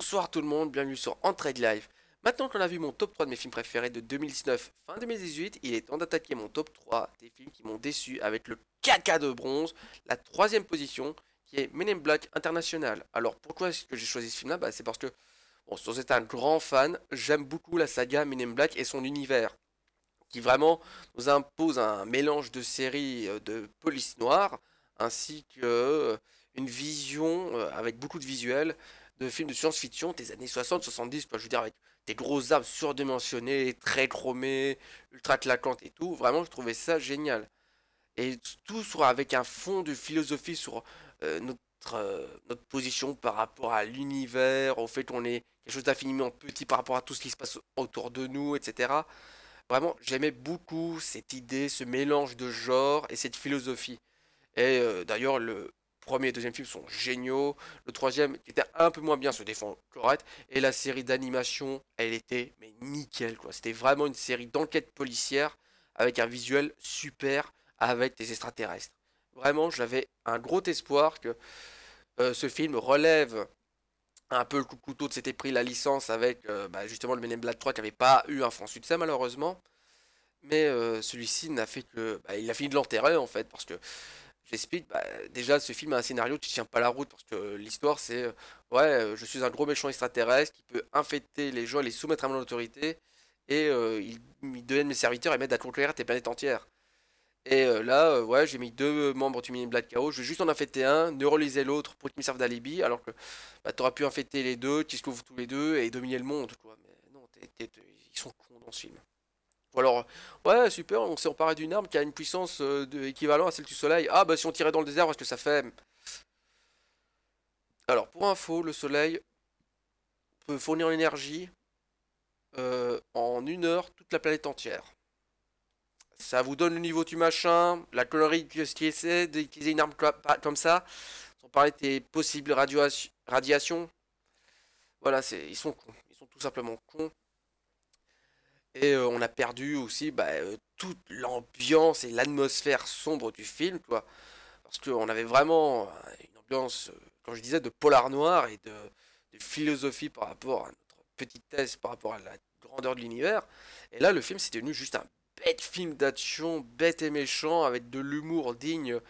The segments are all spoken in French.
Bonsoir tout le monde, bienvenue sur Entraide Live. Maintenant qu'on a vu mon top 3 de mes films préférés de 2019 fin 2018, il est temps d'attaquer mon top 3 des films qui m'ont déçu avec le caca de bronze, la troisième position qui est Men in Black International. Alors pourquoi est-ce que j'ai choisi ce film là? C'est parce que, bon, sans être un grand fan, j'aime beaucoup la saga Men in Black et son univers qui vraiment nous impose un mélange de séries de police noire ainsi que une vision avec beaucoup de visuels de films de science-fiction des années 60-70, quoi. Je veux dire, avec des gros arbres surdimensionnés, très chromés, ultra claquantes et tout. Vraiment, je trouvais ça génial. Et tout soit avec un fond de philosophie sur notre position par rapport à l'univers, au fait qu'on est quelque chose d'infiniment petit par rapport à tout ce qui se passe autour de nous, etc. Vraiment, j'aimais beaucoup cette idée, ce mélange de genres et cette philosophie. Et d'ailleurs, le premier et deuxième film sont géniaux. Le troisième, qui était un peu moins bien, se défend correct. Et la série d'animation, elle était mais nickel quoi. C'était vraiment une série d'enquête policière avec un visuel super, avec des extraterrestres. Vraiment, j'avais un gros espoir que ce film relève un peu le coup de couteau de s'était pris la licence avec justement le Men in Black 3 qui n'avait pas eu un franc succès malheureusement. Mais celui-ci n'a fait que. Il a fini de l'enterrer en fait, parce que j'explique, déjà ce film a un scénario qui tient pas la route, parce que l'histoire c'est ouais, je suis un gros méchant extraterrestre qui peut infecter les gens et les soumettre à mon autorité, et ils deviennent mes serviteurs et m'aident à conquérir tes planètes entières. Et là, ouais, j'ai mis deux membres du Mini Black KO, je vais juste en infecter un, neuraliser l'autre pour qu'ils me servent d'alibi, alors que t'aurais pu infecter les deux, qu'ils se couvrent tous les deux et dominer le monde, quoi. Mais non, ils sont cons dans ce film. Ou alors, ouais, super, on s'est emparé d'une arme qui a une puissance équivalente à celle du soleil. Ah, bah si on tirait dans le désert, parce que ça fait. Alors, pour info, le soleil peut fournir l'énergie en 1 heure toute la planète entière. Ça vous donne le niveau du machin, la colorie que ce qui essaie d'utiliser une arme comme ça, sans parler des possibles radiations. Voilà, ils sont cons, ils sont tout simplement cons. Et on a perdu aussi toute l'ambiance et l'atmosphère sombre du film, quoi. Parce qu'on avait vraiment une ambiance, comme je disais, de polar noir et de philosophie par rapport à notre petite thèse, par rapport à la grandeur de l'univers. Et là, le film, c'est devenu juste un bête film d'action, bête et méchant, avec de l'humour digne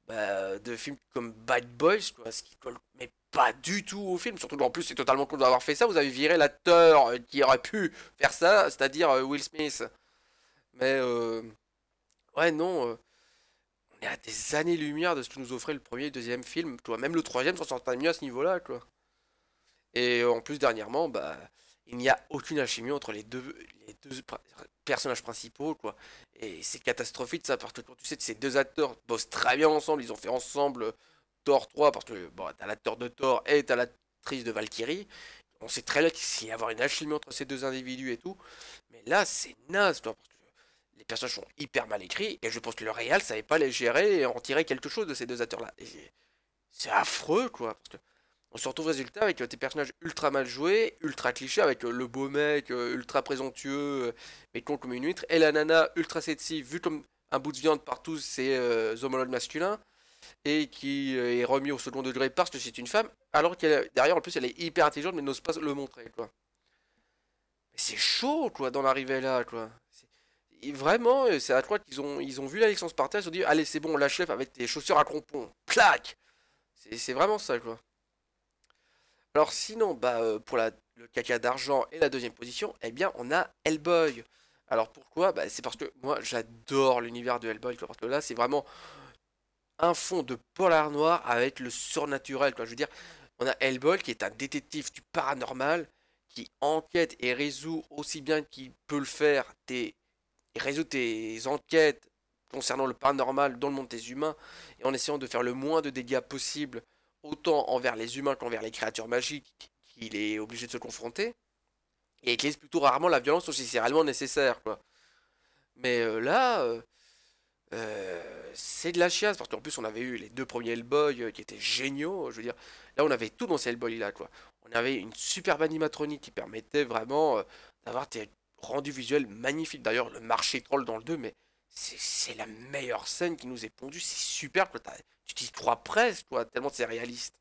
de films comme Bad Boys, quoi, ce qui colle mais pas du tout au film. Surtout qu'en plus, c'est totalement con d'avoir fait ça. Vous avez viré l'acteur qui aurait pu faire ça, c'est-à-dire Will Smith. Mais ouais, non. On est à des années-lumière de ce que nous offrait le premier et le deuxième film. Toi, même le troisième s'en sortait mieux à ce niveau-là, quoi. Et en plus, dernièrement, il n'y a aucune alchimie entre les deux personnages principaux, quoi. Et c'est catastrophique, ça, parce que quand tu sais que ces deux acteurs bossent très bien ensemble, ils ont fait ensemble Thor 3, parce que bon, t'as l'acteur de Thor et t'as l'actrice de Valkyrie. On sait très bien qu'il y a avoir une alchimie entre ces deux individus et tout. Mais là, c'est naze, quoi, parce que les personnages sont hyper mal écrits, et je pense que le réal savait pas les gérer et en tirer quelque chose de ces deux acteurs-là. Et c'est affreux, quoi, parce que on se retrouve résultat avec tes personnages ultra mal joués, ultra clichés, avec le beau mec ultra présomptueux, mais con comme une huître, et la nana ultra sexy, vue comme un bout de viande par tous ses homologues masculins, et qui est remis au second degré parce que c'est une femme, alors qu'elle derrière en plus elle est hyper intelligente mais n'ose pas le montrer, quoi. Mais c'est chaud, quoi, d'en arriver là, quoi. Et vraiment, c'est à toi qu'ils ont vu la licence par terre, ils se sont dit, allez, c'est bon, on l'achève avec tes chaussures à crampons. Clac! C'est vraiment ça, quoi. Alors sinon, pour le caca d'argent et la deuxième position, eh bien, on a Hellboy. Alors pourquoi? C'est parce que moi, j'adore l'univers de Hellboy, quoi, parce que là, c'est vraiment un fond de polar noir avec le surnaturel, quoi. Je veux dire, on a Hellboy qui est un détective du paranormal, qui enquête et résout aussi bien qu'il peut le faire il résout tes enquêtes concernant le paranormal dans le monde des humains, et en essayant de faire le moins de dégâts possible, autant envers les humains qu'envers les créatures magiques qu'il est obligé de se confronter, et utilise plutôt rarement la violence aussi c'est réellement nécessaire, quoi. Mais c'est de la chiasse, parce qu'en plus on avait eu les deux premiers Hellboy qui étaient géniaux, je veux dire, là on avait tout dans ces Hellboy là, quoi. On avait une superbe animatronique qui permettait vraiment d'avoir des rendus visuels magnifiques. D'ailleurs, le marché troll dans le 2, mais c'est la meilleure scène qui nous est pondue, c'est super, quoi. Tu t'y crois presque, quoi, tellement c'est réaliste.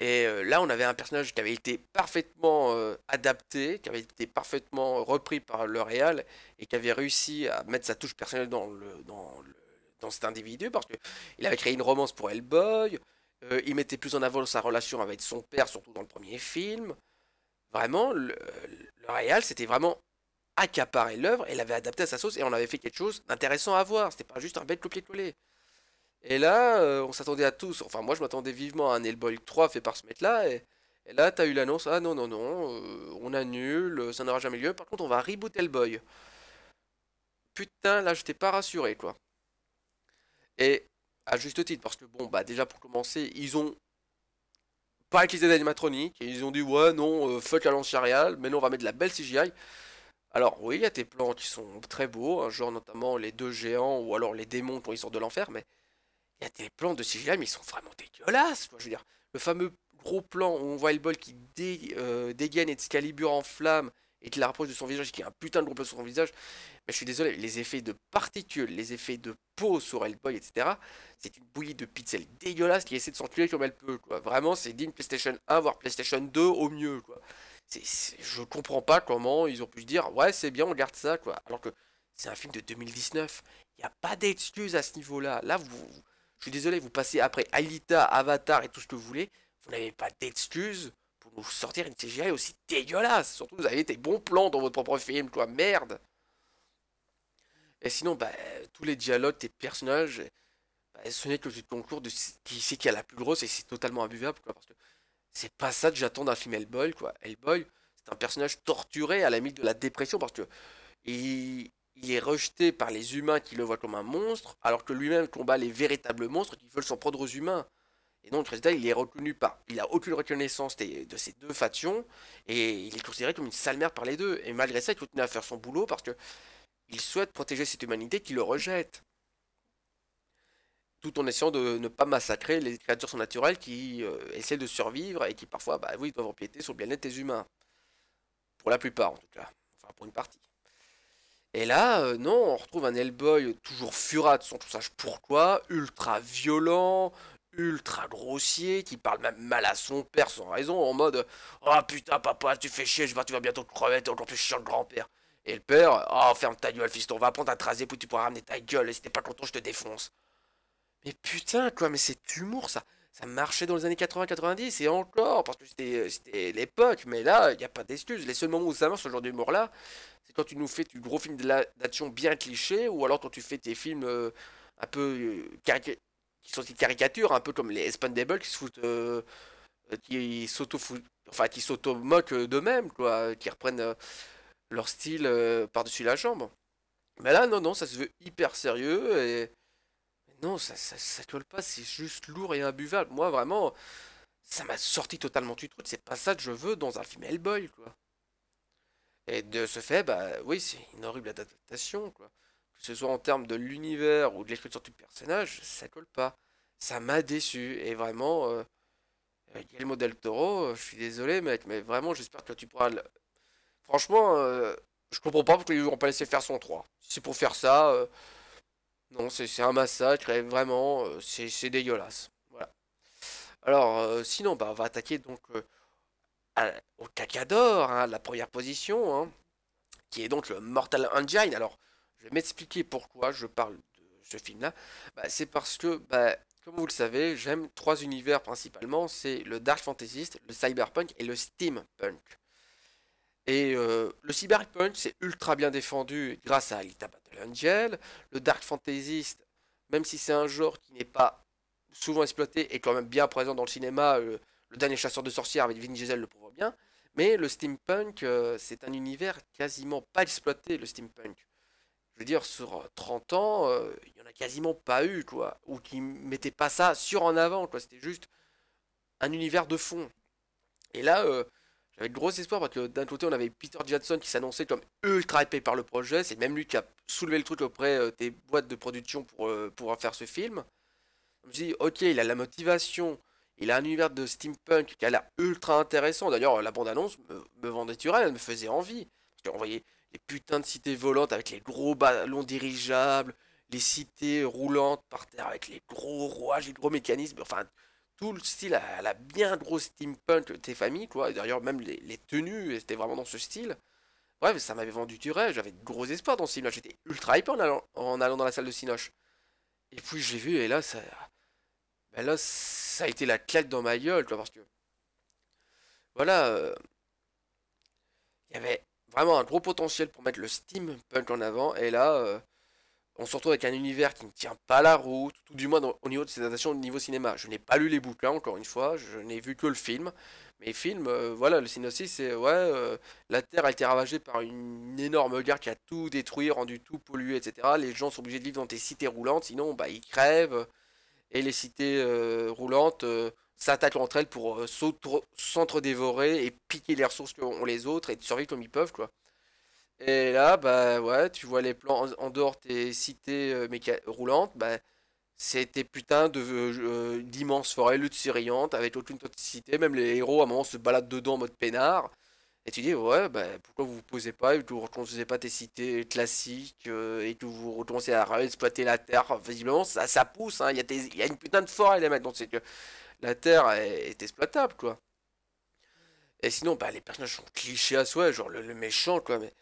Et là, on avait un personnage qui avait été parfaitement adapté, qui avait été parfaitement repris par le réal et qui avait réussi à mettre sa touche personnelle dans cet individu parce que il avait créé une romance pour Hellboy. Il mettait plus en avant sa relation avec son père, surtout dans le premier film. Vraiment, le réal, c'était vraiment accaparé l'œuvre et l'avait adapté à sa sauce et on avait fait quelque chose d'intéressant à voir. C'était pas juste un bête copier-coller. Et là, on s'attendait à tous, enfin moi je m'attendais vivement à un Hellboy 3 fait par ce mec-là, et là t'as eu l'annonce, ah non non non, on annule, ça n'aura jamais lieu, par contre on va reboot Hellboy. Putain, là j'étais pas rassuré quoi. Et à juste titre, parce que bon bah déjà pour commencer, ils ont pas utilisé d'animatronique, et ils ont dit ouais non, fuck la lance réal, mais non on va mettre de la belle CGI. Alors oui, il y a des plans qui sont très beaux, hein, genre notamment les deux géants, ou alors les démons quand ils sortent de l'enfer, mais il y a des plans de CGI, mais ils sont vraiment dégueulasses, quoi. Je veux dire, le fameux gros plan où on voit Hellboy qui dégaine Excalibur en flammes et qui la rapproche de son visage, qui a un putain de gros plan sur son visage. Mais je suis désolé, les effets de particules, les effets de peau sur Hellboy, etc. C'est une bouillie de pixels dégueulasse qui essaie de s'enculer comme elle peut, quoi. Vraiment, c'est digne PlayStation 1, voire PlayStation 2 au mieux, quoi. Je comprends pas comment ils ont pu se dire, ouais, c'est bien, on garde ça, quoi. Alors que c'est un film de 2019. Il n'y a pas d'excuse à ce niveau-là. Là, je suis désolé, vous passez après Alita, Avatar et tout ce que vous voulez. Vous n'avez pas d'excuse pour nous sortir une CGI aussi dégueulasse. Surtout, vous avez des bons plans dans votre propre film, quoi. Merde. Et sinon, bah, tous les dialogues des personnages, bah, ce n'est que du concours de qui c'est qui a la plus grosse et c'est totalement imbuvable, quoi. Parce que c'est pas ça que j'attends d'un film Hellboy, quoi. Hellboy, c'est un personnage torturé à la limite de la dépression parce que il est rejeté par les humains qui le voient comme un monstre, alors que lui-même combat les véritables monstres qui veulent s'en prendre aux humains. Et donc, résultat, il est reconnu par. Il a aucune reconnaissance de ces deux factions, et il est considéré comme une sale merde par les deux. Et malgré ça, il continue à faire son boulot parce que il souhaite protéger cette humanité qui le rejette, tout en essayant de ne pas massacrer les créatures surnaturelles qui essaient de survivre et qui parfois, bah oui, doivent empiéter sur le bien-être des humains. Pour la plupart, en tout cas. Enfin, pour une partie. Et là, non, on retrouve un Hellboy toujours furax, sans tout sache pourquoi, ultra violent, ultra grossier, qui parle même mal à son père sans raison, en mode oh putain, papa, tu fais chier, tu vas bientôt crever, t'es encore plus chiant que le grand-père. Et le père, oh, ferme ta gueule, fiston, va apprendre à te raser, puis tu pourras ramener ta gueule, et si t'es pas content, je te défonce. Mais putain, quoi, mais c'est humour, ça marchait dans les années 80-90, et encore, parce que c'était l'époque, mais là, il n'y a pas d'excuse. Les seuls moments où ça marche, ce genre d'humour-là, c'est quand tu nous fais du gros film d'action bien cliché, ou alors quand tu fais tes films un peu qui sont des caricatures, un peu comme les Expendables qui se foutent, qui enfin qui s'auto-moquent d'eux-mêmes, quoi, qui reprennent leur style par-dessus la jambe. Mais là, non, non, ça se veut hyper sérieux et non, ça colle pas, c'est juste lourd et imbuvable. Moi, vraiment, ça m'a sorti totalement du truc. C'est pas ça que je veux dans un film Hellboy, quoi. Et de ce fait, bah oui, c'est une horrible adaptation, quoi. Que ce soit en termes de l'univers ou de l'écriture du personnage, ça colle pas. Ça m'a déçu. Et vraiment, Guillermo del Toro, je suis désolé, mec, mais vraiment, j'espère que tu pourras Franchement, je comprends pas pourquoi ils n'ont pas laissé faire son 3. Si c'est pour faire ça, non, c'est un massacre, et vraiment, c'est dégueulasse. Voilà. Alors, sinon, bah, on va attaquer donc au cacador, hein, la première position, hein, qui est donc le Mortal Engine. Alors, je vais m'expliquer pourquoi je parle de ce film-là. Bah, c'est parce que, bah, comme vous le savez, j'aime trois univers principalement. C'est le Dark Fantasy, le Cyberpunk et le Steampunk. Et le Cyberpunk, c'est ultra bien défendu grâce à Alita Battle Angel. Le Dark Fantasy, même si c'est un genre qui n'est pas souvent exploité, est quand même bien présent dans le cinéma. Le dernier chasseur de sorcières avec Vin Diesel le prouve bien. Mais le steampunk, c'est un univers quasiment pas exploité, le steampunk. Je veux dire, sur 30 ans, il y en a quasiment pas eu, quoi. Ou qui mettaient pas ça sur en avant, quoi. C'était juste un univers de fond. Et là, j'avais de gros espoirs parce que d'un côté, on avait Peter Jackson qui s'annonçait comme ultra hypé par le projet. C'est même lui qui a soulevé le truc auprès des boîtes de production pour pouvoir faire ce film. Je me suis dit, ok, il a la motivation, il a un univers de steampunk qui a l'air ultra intéressant. D'ailleurs, la bande-annonce me vendait du rêve, elle me faisait envie. Parce qu'on voyait les putains de cités volantes avec les gros ballons dirigeables, les cités roulantes par terre avec les gros rouages, les gros mécanismes, enfin, tout le style à la bien grosse steampunk des familles, quoi. Et d'ailleurs, même les tenues étaient vraiment dans ce style. Bref, ça m'avait vendu du rêve, j'avais de gros espoirs dans ce film-là. J'étais ultra hypé en allant dans la salle de Cinoche. Et puis je l'ai vu, et là, ça a été la claque dans ma gueule, quoi, parce que, voilà, il y avait vraiment un gros potentiel pour mettre le steampunk en avant, et là, on se retrouve avec un univers qui ne tient pas la route, tout du moins au niveau de ses adaptations au niveau cinéma. Je n'ai pas lu les bouquins, encore une fois, je n'ai vu que le film. Mais le film, voilà, le synopsis, c'est ouais, la Terre a été ravagée par une énorme guerre qui a tout détruit, rendu tout pollué, etc. Les gens sont obligés de vivre dans des cités roulantes, sinon bah, ils crèvent. Et les cités roulantes s'attaquent entre elles pour s'entre-dévorer et piquer les ressources qu'ont les autres et de survivre comme ils peuvent, quoi. Et là, bah ouais, tu vois les plans en dehors des cités roulantes, bah c'est des putains d'immenses forêts luxuriantes avec aucune toxicité, même les héros à un moment se baladent dedans en mode peinard. Et tu dis, ouais, bah pourquoi vous vous posez pas et que vous ne reconstruisez pas tes cités classiques et que vous recommencez à exploiter la terre. Enfin, visiblement, ça pousse, hein, il y a une putain de forêt les mecs, donc c'est que la terre est exploitable, quoi. Et sinon, bah les personnages sont clichés à soi, genre le méchant, quoi, mais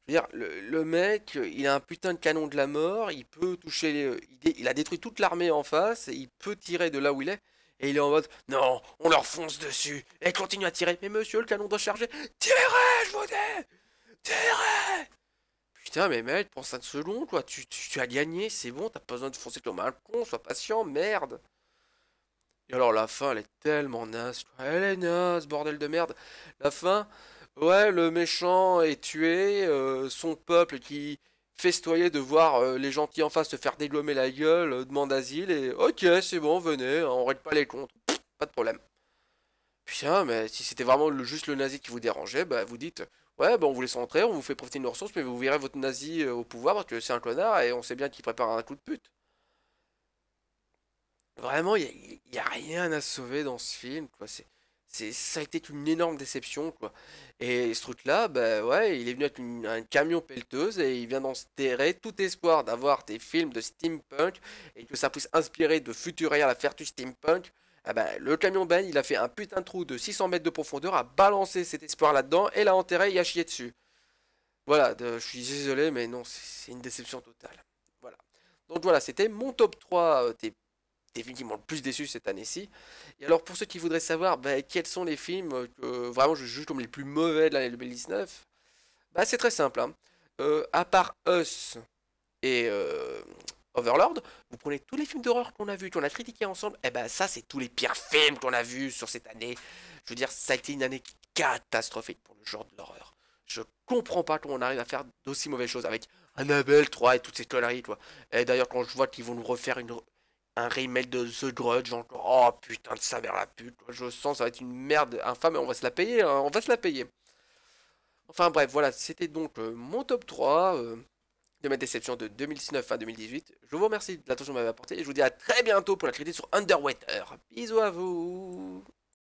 je veux dire, le mec, il a un putain de canon de la mort, il peut toucher il a détruit toute l'armée en face, et il peut tirer de là où il est, et il est en mode, non, on leur fonce dessus, et continue à tirer. Mais monsieur, le canon doit charger. Tirez, je vous dis! Tirez! Putain, mais mec, prends 5 secondes, quoi, tu as gagné, c'est bon, t'as pas besoin de foncer comme un con, sois patient, merde. Et alors la fin, elle est tellement naze, quoi. Elle est naze, bordel de merde. La fin, ouais, le méchant est tué, son peuple qui festoyait de voir les gentils en face se faire dégommer la gueule, demande asile et ok, c'est bon, venez, hein, on règle pas les comptes. Pff, pas de problème. Putain, mais si c'était vraiment juste le nazi qui vous dérangeait, bah vous dites, ouais, bah on vous laisse rentrer, on vous fait profiter de nos ressources, mais vous virez votre nazi au pouvoir parce que c'est un connard et on sait bien qu'il prépare un coup de pute. Vraiment, y a rien à sauver dans ce film, quoi. Ça a été une énorme déception, quoi. Et ce truc-là, bah ouais, il est venu avec un camion pelleteuse et il vient d'enterrer tout espoir d'avoir des films de steampunk et que ça puisse inspirer de futurs à faire du steampunk. Ah bah, le camion Ben, il a fait un putain de trou de 600 mètres de profondeur, a balancé cet espoir là-dedans et l'a enterré et a chié dessus. Voilà, je suis désolé, mais non, c'est une déception totale. Voilà. Donc voilà, c'était mon top 3 des films qui m'ont le plus déçu cette année-ci. Et alors pour ceux qui voudraient savoir bah, quels sont les films que vraiment je juge comme les plus mauvais de l'année 2019, bah c'est très simple, hein. À part Us et Overlord, vous prenez tous les films d'horreur qu'on a vus, qu'on a critiqués ensemble, et ben ça c'est tous les pires films qu'on a vus sur cette année. Je veux dire, ça a été une année catastrophique pour le genre de l'horreur. Je comprends pas comment on arrive à faire d'aussi mauvaises choses avec Annabelle 3 et toutes ces conneries, quoi. Et d'ailleurs, quand je vois qu'ils vont nous refaire un remake de The Grudge, encore, oh putain de sa mère la pute, quoi. Je sens ça va être une merde infâme et on va se la payer, hein, on va se la payer. Enfin bref, voilà, c'était donc mon top 3 de ma déception de 2019 à 2018. Je vous remercie de l'attention que vous m'avez apportée et je vous dis à très bientôt pour la critique sur Underwater. Bisous à vous.